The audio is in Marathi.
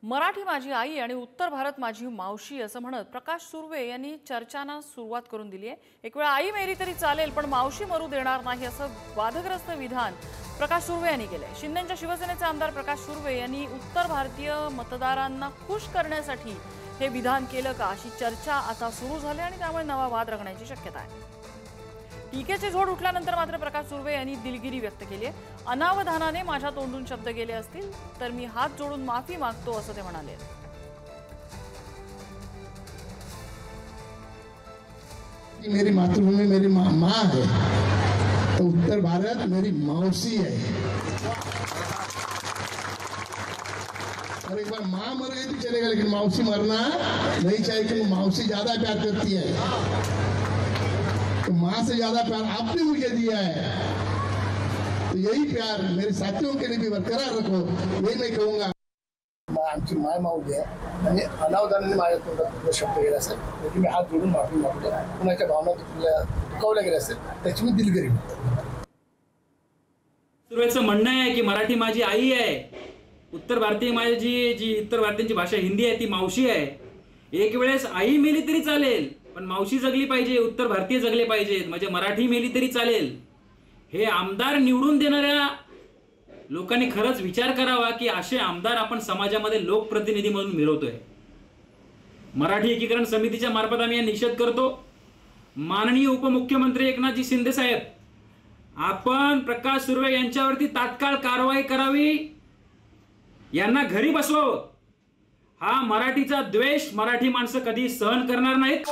मराठी माझी आई आणि उत्तर भारत माझी मावशी असं म्हणत प्रकाश सुर्वे यांनी चर्चांना सुरुवात करून दिली आहे। एक वेळ आई मेली तरी चालेल पण मावशी मरू देणार नाही असं वादग्रस्त विधान प्रकाश सुर्वे यांनी केले। शिंदेच्या शिवसेनेचे आमदार प्रकाश सुर्वे यांनी उत्तर भारतीय मतदारांना खुश करण्यासाठी हे विधान केलं का अशी चर्चा आता सुरू झाली आणि त्यामुळे नवा वाद रंगण्याची शक्यता आहे। टीकेची झोड उठल्यानंतर मात्र प्रकाश सुर्वे यांनी दिलगिरी व्यक्त केली आहे। अनावधानाने माझ्या तोंडून शब्द गेले असतील तर मी हात जोडून माफी मागतो असं ते म्हणाले। मेरी मातृभूमि मेरी माँ है तो उत्तर भारत मेरी मौसी है। और एक बार माँ मर गई तो चलेगा लेकिन मौसी मरना नहीं चाहिए क्योंकि मौसी ज्यादा प्यार करती है। तो माँ से ज्यादा प्यार आपने मुझे दिया है तो यही प्यार मेरे साथियों के लिए भी बरकरार रखो यही मैं कहूँगा। आमची माय माऊली आहे आणि अनावधानाने माझ्या तोंडात शब्द गेला असेल तर मी हात जोडून माफी मागतो। कुणाच्या भावना दुखावल्या गेल्या असेल त्याची मी दिलगिरी मागतो। सुर्वेचं म्हणणं आहे की मराठी माझी आई आहे, उत्तर भारतीय माझी जी उत्तर भारतीयांची भाषा हिंदी आहे ती मावशी आहे। एक वेळेस आई मेली तरी चालेल पण मावशी जगली पाहिजे, उत्तर भारतीय जगले पाहिजेत, म्हणजे मराठी मेली तरी चालेल। हे आमदार निवडून देणाऱ्या लोकांनी खरंच विचार करावा की असे आमदार आपण समाजामध्ये लोकप्रतिनिधी म्हणून मिळवतोय। मराठी एकीकरण समितीच्या मार्फत आम्ही निषेध करतो। माननीय उपमुख्यमंत्री एकनाथजी शिंदे साहेब, आपण प्रकाश सुर्वे यांच्यावरती तात्काळ कारवाई करावी, यांना घरी बसवावं। हा मराठीचा द्वेष मराठी माणसं कधी सहन करणार नाहीत।